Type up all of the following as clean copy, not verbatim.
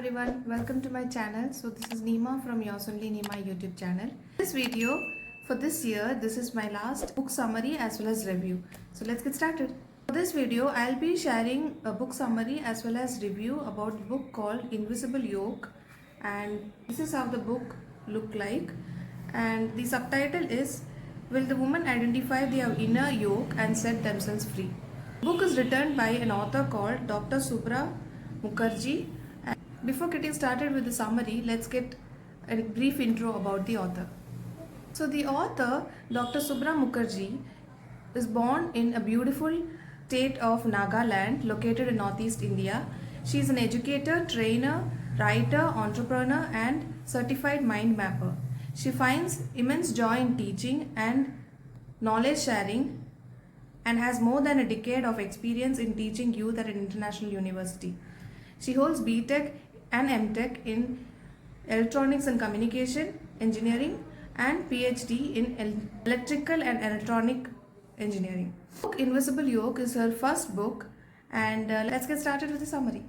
everyone, welcome to my channel. So this is Neema from Yours Only Neema YouTube channel. This video for this year, this is my last book summary as well as review. So let's get started. For this video, I'll be sharing a book summary as well as review about the book called Invisible Yoke, and this is how the book look like, and the subtitle is Will the Woman Identify Their Inner Yoke and Set Themselves Free? The book is written by an author called Dr. Subra Mukherjee. And before getting started with the summary, let's get a brief intro about the author. So the author, Dr. Subra Mukherjee, is born in a beautiful state of Nagaland located in Northeast India. She is an educator, trainer, writer, entrepreneur and certified mind mapper. She finds immense joy in teaching and knowledge sharing and has more than a decade of experience in teaching youth at an international university. She holds BTech and MTech in Electronics and Communication Engineering and PhD in Electrical and Electronic Engineering. Book Invisible Yoke is her first book, and let's get started with the summary.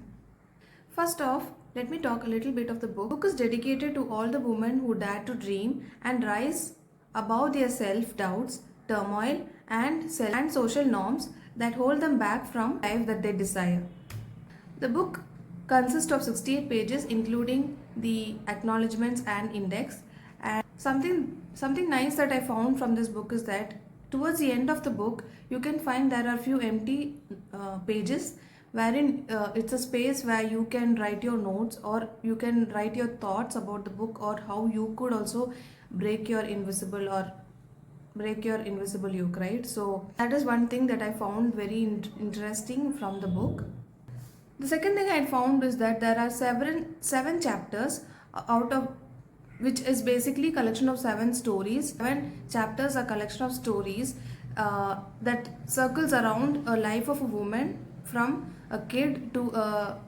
First off, let me talk a little bit of the book. The book is dedicated to all the women who dare to dream and rise above their self-doubts, turmoil and social norms that hold them back from life that they desire. The book consists of 68 pages including the acknowledgements and index, and something nice that I found from this book is that towards the end of the book you can find there are few empty pages wherein it's a space where you can write your notes or you can write your thoughts about the book or how you could also break your invisible yoke, right? So that is one thing that I found very interesting from the book. The second thing I found is that there are seven chapters, out of which is basically collection of 7 stories. 7 chapters are collection of stories that circles around a life of a woman from a kid to a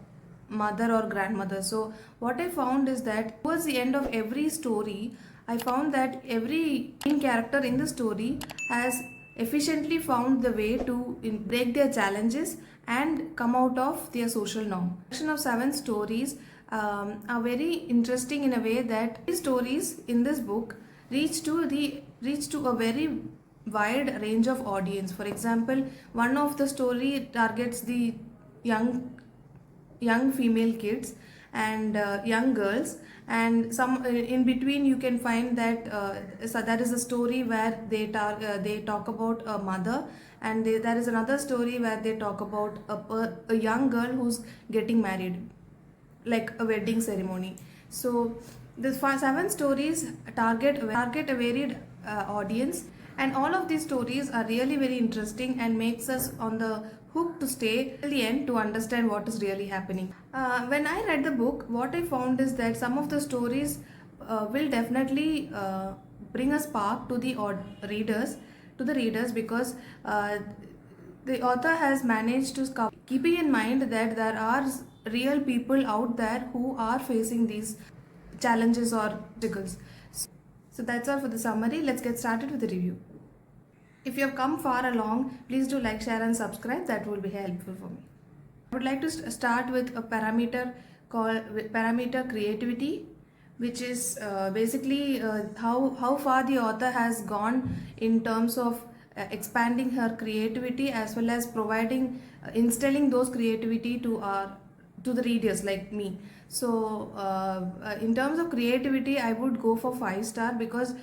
mother or grandmother. So what I found is that towards the end of every story, I found that every main character in the story has efficiently found the way to break their challenges and come out of their social norm. The collection of 7 stories are very interesting in a way that these stories in this book reach to a very wide range of audience. For example, one of the story targets the young female kids and young girls, and some in between you can find that so there is a story where they talk about a mother, and there is another story where they talk about a young girl who's getting married, like a wedding ceremony. So the 7 stories target a varied audience, and all of these stories are really very interesting and makes us on the hook to stay till the end to understand what is really happening. When I read the book, what I found is that some of the stories will definitely bring a spark to the readers, because the author has managed to keeping in mind that there are real people out there who are facing these challenges or obstacles. So that's all for the summary. Let's get started with the review. If you have come far along, please do like, share and subscribe. That will be helpful for me. I would like to start with a parameter called parameter creativity, which is basically how far the author has gone in terms of expanding her creativity as well as providing instilling those creativity to the readers like me. So in terms of creativity, I would go for 5-star, because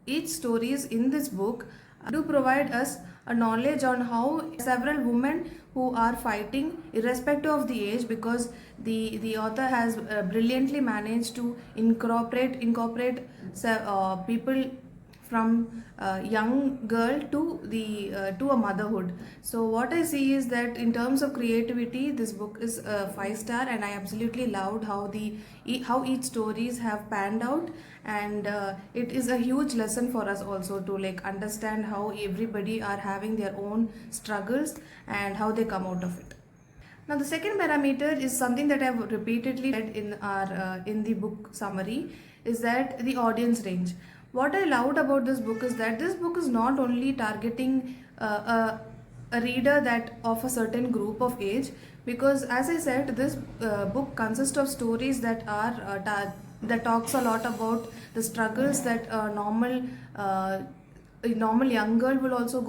each stories in this book do provide us a knowledge on how several women who are fighting irrespective of the age, because the author has brilliantly managed to incorporate people from young girl to a motherhood. So what I see is that in terms of creativity, this book is 5-star, and I absolutely loved how each stories have panned out, and it is a huge lesson for us also to like understand how everybody are having their own struggles and how they come out of it. Now the second parameter is something that I have repeatedly said in the book summary, is that the audience range. What I loved about this book is that this book is not only targeting a reader that of a certain group of age, because as I said, this book consists of stories that are that talks a lot about the struggles that a normal young girl will also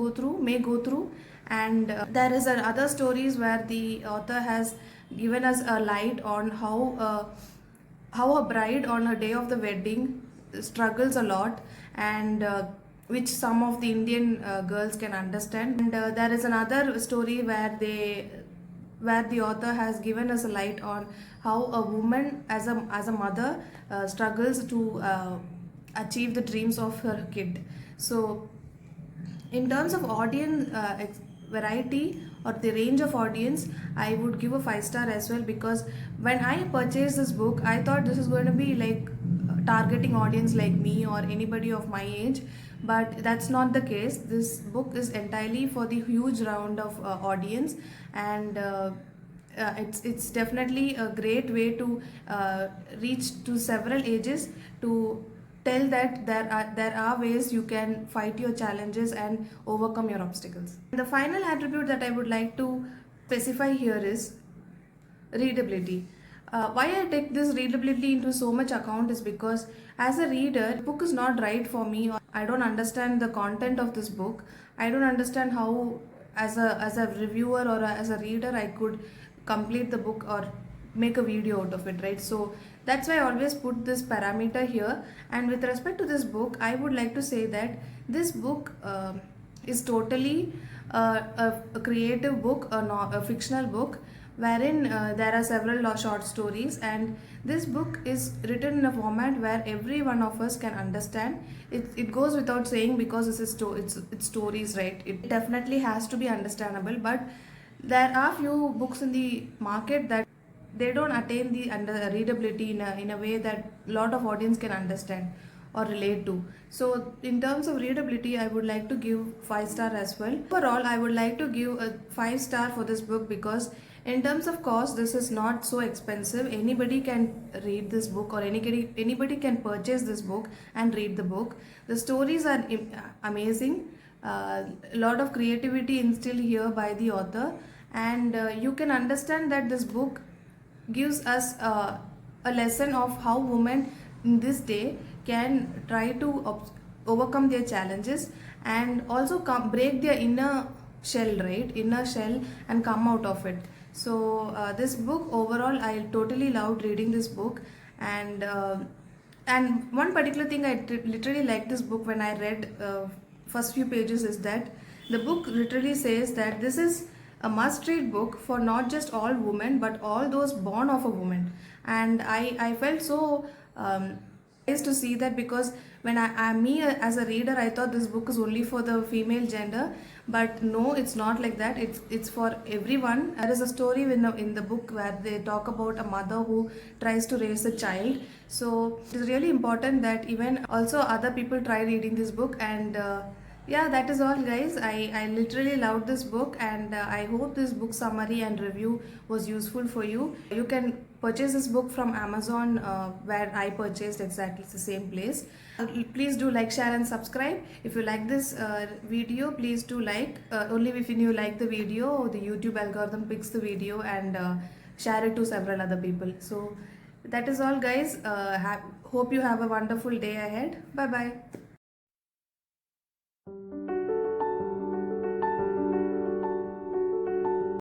may go through. And there is other stories where the author has given us a light on how a bride on her day of the wedding struggles a lot, and which some of the Indian girls can understand. And there is another story where the author has given us a light on how a woman as a mother struggles to achieve the dreams of her kid. So in terms of audience variety or the range of audience, I would give a 5 star as well, because when I purchased this book I thought this is going to be like targeting audience like me or anybody of my age, but that's not the case. This book is entirely for the huge round of audience. And it's definitely a great way to reach to several ages, to tell that there are ways you can fight your challenges and overcome your obstacles. The final attribute that I would like to specify here is readability. Why I take this readability into so much account is because as a reader, the book is not right for me, or I don't understand the content of this book. I don't understand how, as a reviewer or as a reader, I could complete the book or make a video out of it, right? So that's why I always put this parameter here. And with respect to this book, I would like to say that this book is totally a creative book, a fictional book, wherein there are several short stories, and this book is written in a format where every one of us can understand. It goes without saying, because it's stories, right? It definitely has to be understandable, but there are few books in the market that they don't attain the readability in a way that a lot of audience can understand or relate to. So in terms of readability, I would like to give 5 star as well. Overall, I would like to give a 5 star for this book, because in terms of cost, this is not so expensive. Anybody can read this book, or anybody can purchase this book and read the book. The stories are amazing. A lot of creativity instilled here by the author, and you can understand that this book gives us a lesson of how women in this day can try to overcome their challenges, and also break their inner shell and come out of it. So this book, overall, I totally loved reading this book. And one particular thing I literally liked this book when I read first few pages is that the book literally says that this is a must read book for not just all women but all those born of a woman. And I felt so nice to see that, because when me as a reader, I thought this book is only for the female gender, but no, it's not like that. It's for everyone. There is a story in the book where they talk about a mother who tries to raise a child. So it is really important that even also other people try reading this book. And yeah, that is all, guys. I literally loved this book, and I hope this book summary and review was useful for you. You can purchase this book from Amazon, where I purchased exactly the same place. Please do like, share and subscribe. If you like this video, please do like. Only if you like the video, the YouTube algorithm picks the video and share it to several other people. So that is all, guys. Hope you have a wonderful day ahead. Bye bye.